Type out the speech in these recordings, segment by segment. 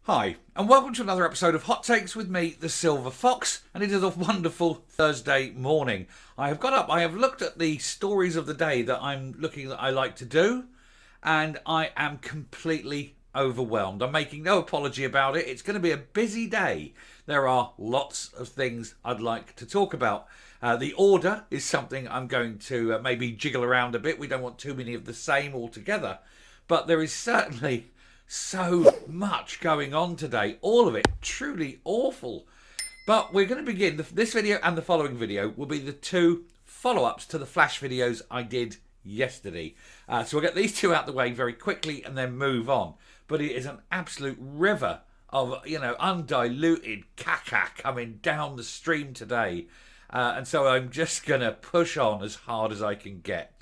Hi, and welcome to another episode of Hot Takes with me, the Silver Fox, and it is a wonderful Thursday morning. I have got up, I have looked at the stories of the day that I like to do, and I am completely overwhelmed. I'm making no apology about it. It's going to be a busy day. There are lots of things I'd like to talk about. The order is something I'm going to maybe jiggle around a bit. We don't want too many of the same altogether, but there is certainly so much going on today. All of it truly awful. But we're going to begin. This video and the following video will be the two follow-ups to the flash videos I did yesterday. So we'll get these two out the way very quickly and then move on. But it is an absolute river of, undiluted caca coming down the stream today. And so I'm just going to push on as hard as I can get.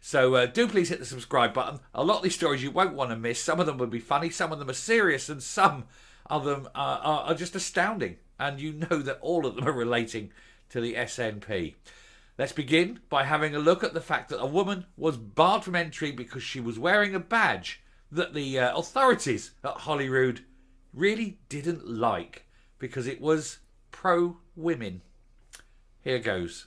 So do please hit the subscribe button. A lot of these stories you won't want to miss. Some of them will be funny, some of them are serious, and some of them are just astounding. And you know that all of them are relating to the SNP. Let's begin by having a look at the fact that a woman was barred from entry because she was wearing a badge that the authorities at Holyrood really didn't like because it was pro-women. Here goes.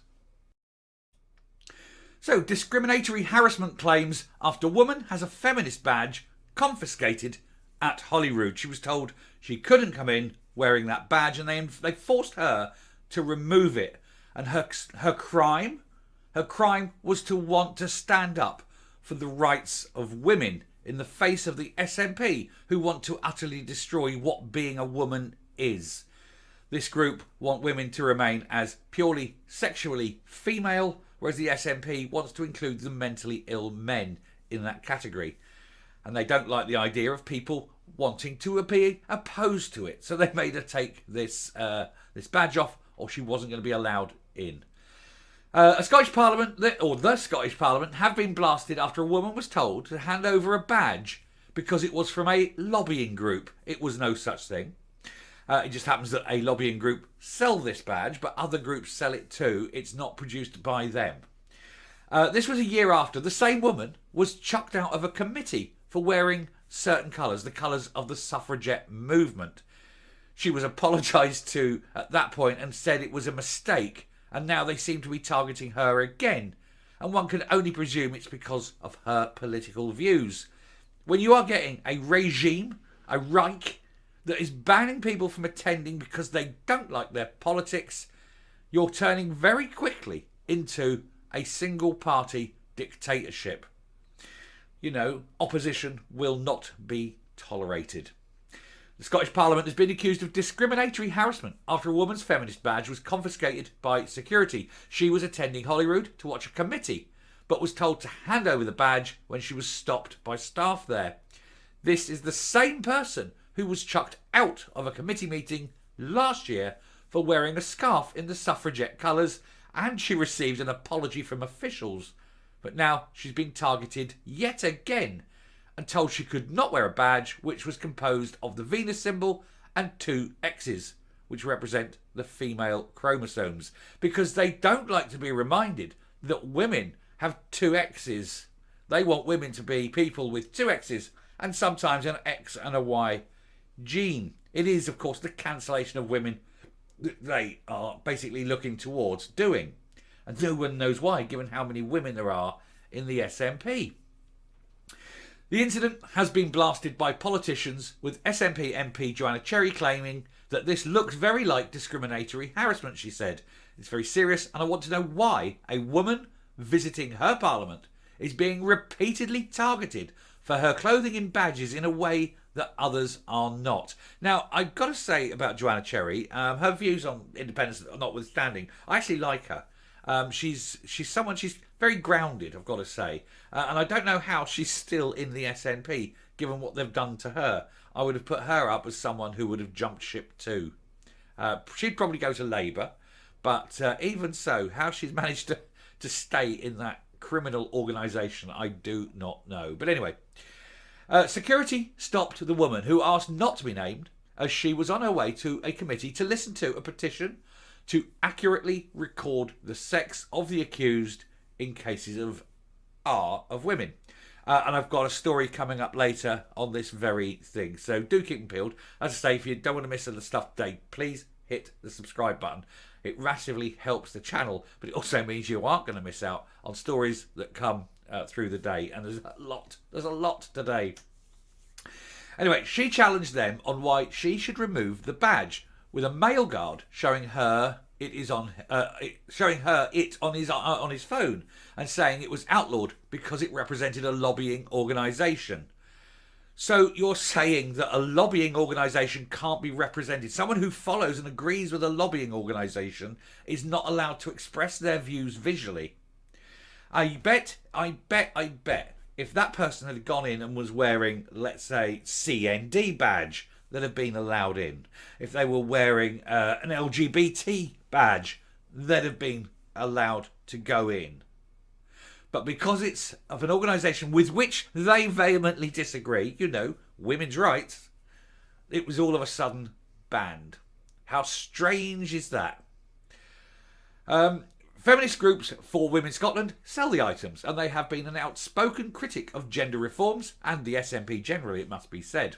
So, discriminatory harassment claims after woman has a feminist badge confiscated at Holyrood. She was told she couldn't come in wearing that badge, and they forced her to remove it. And her crime was to want to stand up for the rights of women in the face of the SNP, who want to utterly destroy what being a woman is. This group want women to remain as purely sexually female, whereas the SNP wants to include the mentally ill men in that category. And they don't like the idea of people wanting to be opposed to it. So they made her take this badge off, or she wasn't going to be allowed in. The Scottish Parliament have been blasted after a woman was told to hand over a badge because it was from a lobbying group. It was no such thing. It just happens that a lobbying group sell this badge, but other groups sell it too. It's not produced by them. This was a year after the same woman was chucked out of a committee for wearing certain colours, the colours of the suffragette movement. She was apologised to at that point and said it was a mistake, and now they seem to be targeting her again. And one can only presume it's because of her political views. When you are getting a regime, a Reich, that is banning people from attending because they don't like their politics, you're turning very quickly into a single party dictatorship. Opposition will not be tolerated. The Scottish Parliament has been accused of discriminatory harassment after a woman's feminist badge was confiscated by security. She was attending Holyrood to watch a committee, but was told to hand over the badge when she was stopped by staff there. This is the same person who was chucked out of a committee meeting last year for wearing a scarf in the suffragette colours, and she received an apology from officials. But now she's been targeted yet again and told she could not wear a badge which was composed of the Venus symbol and two X's, which represent the female chromosomes, because they don't like to be reminded that women have two X's. They want women to be people with two X's and sometimes an X and a Y gene. It is, of course, the cancellation of women that they are basically looking towards doing. And no one knows why, given how many women there are in the SNP. The incident has been blasted by politicians, with SNP MP Joanna Cherry claiming that this looks very like discriminatory harassment, she said. It's very serious, and I want to know why a woman visiting her parliament is being repeatedly targeted for her clothing and badges in a way that others are not. Now, I've got to say about Joanna Cherry, her views on independence notwithstanding, I actually like her. She's very grounded, I've got to say. And I don't know how she's still in the SNP, given what they've done to her. I would have put her up as someone who would have jumped ship too. She'd probably go to Labour, but even so, how she's managed to stay in that criminal organisation, I do not know. But anyway, security stopped the woman, who asked not to be named, as she was on her way to a committee to listen to a petition to accurately record the sex of the accused in cases of women. And I've got a story coming up later on this very thing. So do keep them peeled. As I say, if you don't want to miss the stuff today, please hit the subscribe button. It massively helps the channel, but it also means you aren't going to miss out on stories that come through the day. And there's a lot today. Anyway, she challenged them on why she should remove the badge, with a male guard showing her it on his phone and saying it was outlawed because it represented a lobbying organisation. So you're saying that a lobbying organisation can't be represented? Someone who follows and agrees with a lobbying organisation is not allowed to express their views visually? I bet, if that person had gone in and was wearing, let's say, CND badge, that have been allowed in. If they were wearing an LGBT badge, that have been allowed to go in. But because it's of an organisation with which they vehemently disagree, women's rights, it was all of a sudden banned. How strange is that? Feminist groups for Women Scotland sell the items, and they have been an outspoken critic of gender reforms and the SNP generally, it must be said.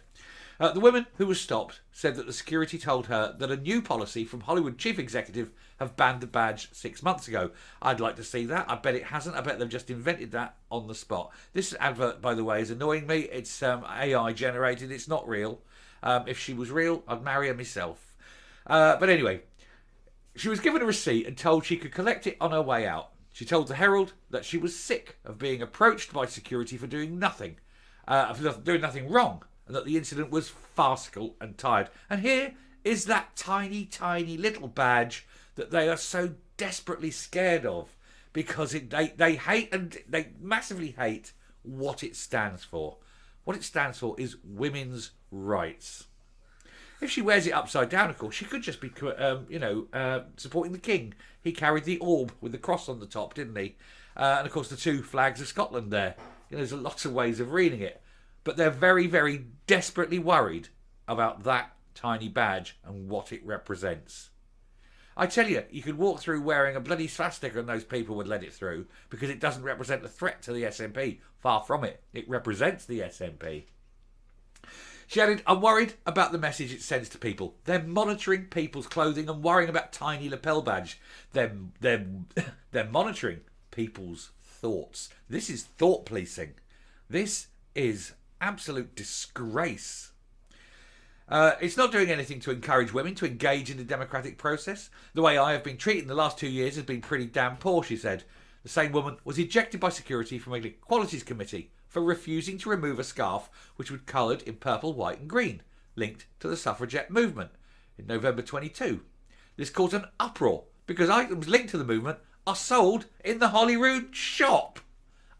The woman who was stopped said that the security told her that a new policy from Holyrood chief executive have banned the badge 6 months ago. I'd like to see that. I bet it hasn't. I bet they've just invented that on the spot. This advert, by the way, is annoying me. It's AI generated. It's not real. If she was real, I'd marry her myself. But anyway, she was given a receipt and told she could collect it on her way out. She told the Herald that she was sick of being approached by security for doing nothing wrong, and that the incident was farcical and tired. And here is that tiny, tiny little badge that they are so desperately scared of because they hate, and they massively hate, what it stands for. What it stands for is women's rights. If she wears it upside down, of course, she could just be, supporting the king. He carried the orb with the cross on the top, didn't he? And of course, the two flags of Scotland there. There's lots of ways of reading it. But they're very, very desperately worried about that tiny badge and what it represents. I tell you, you could walk through wearing a bloody swastika and those people would let it through because it doesn't represent a threat to the SNP. Far from it. It represents the SNP. She added, I'm worried about the message it sends to people. They're monitoring people's clothing and worrying about tiny lapel badge. They're monitoring people's thoughts. This is thought policing. This is absolute disgrace. It's not doing anything to encourage women to engage in the democratic process. The way I have been treated in the last 2 years has been pretty damn poor, she said. The same woman was ejected by security from an Equalities Committee for refusing to remove a scarf which was coloured in purple, white and green, linked to the suffragette movement in November 22. This caused an uproar because items linked to the movement are sold in the Holyrood shop.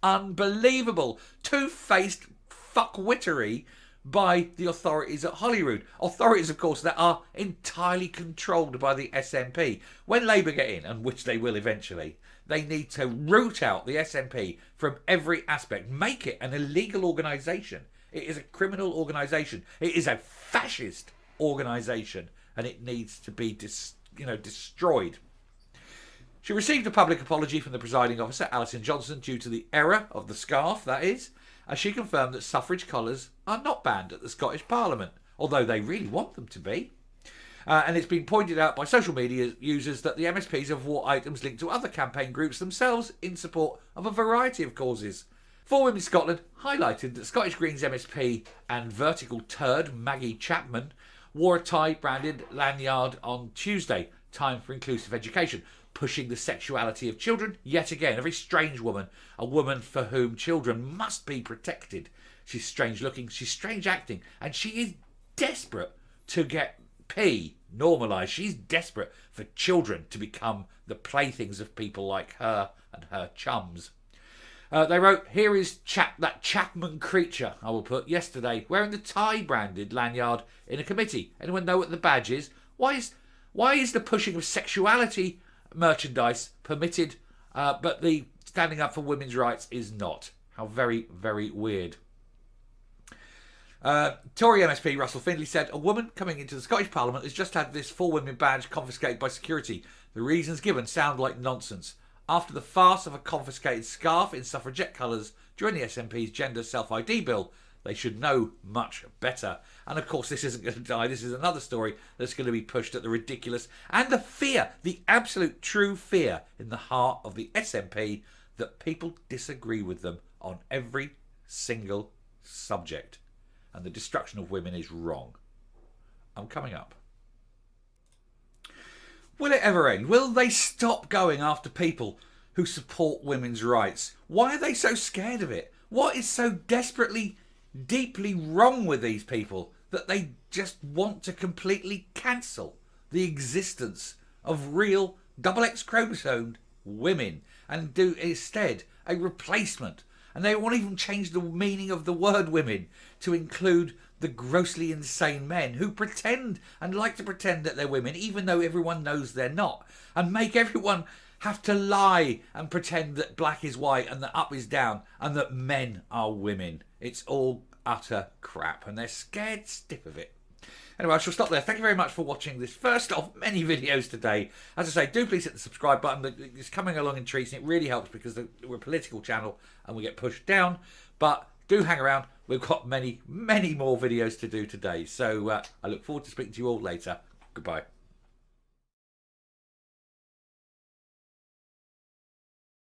Unbelievable. Two-faced fuckwittery by the authorities at Holyrood. Authorities, of course, that are entirely controlled by the SNP. When Labour get in, and which they will eventually, they need to root out the SNP from every aspect. Make it an illegal organisation. It is a criminal organisation. It is a fascist organisation, and it needs to be destroyed. She received a public apology from the presiding officer, Alison Johnson, due to the error of the scarf, that is, as she confirmed that suffrage colours are not banned at the Scottish Parliament, although they really want them to be. And it's been pointed out by social media users that the MSPs have wore items linked to other campaign groups themselves in support of a variety of causes. For Women Scotland highlighted that Scottish Greens MSP and vertical turd Maggie Chapman wore a tie-branded lanyard on Tuesday, Time for Inclusive Education, pushing the sexuality of children yet again. A very strange woman, a woman for whom children must be protected. She's strange looking, she's strange acting, and she is desperate to get P normalised. She's desperate for children to become the playthings of people like her and her chums. They wrote, here is that Chapman creature, I will put, yesterday, wearing the tie-branded lanyard in a committee. Anyone know what the badge is? Why is the pushing of sexuality merchandise permitted, but the standing up for women's rights is not? How very, very weird. Tory MSP Russell Findlay said, a woman coming into the Scottish Parliament has just had this for women badge confiscated by security. The reasons given sound like nonsense. After the farce of a confiscated scarf in suffragette colours join the SNP's gender self-ID bill. They should know much better. And of course, this isn't going to die. This is another story that's going to be pushed at the ridiculous and the fear, the absolute true fear in the heart of the SNP that people disagree with them on every single subject. And the destruction of women is wrong. I'm coming up. Will it ever end? Will they stop going after people who support women's rights? Why are they so scared of it? What is so desperately, deeply wrong with these people that they just want to completely cancel the existence of real XX chromosomed women and do instead a replacement? And they won't even change the meaning of the word women to include the grossly insane men who pretend and like to pretend that they're women even though everyone knows they're not, and make everyone have to lie and pretend that black is white and that up is down and that men are women. It's all utter crap and they're scared stiff of it. Anyway, I shall stop there. Thank you very much for watching this first of many videos today. As I say, do please hit the subscribe button. It's coming along in treats and it really helps because we're a political channel and we get pushed down. But do hang around. We've got many, many more videos to do today. So I look forward to speaking to you all later. Goodbye.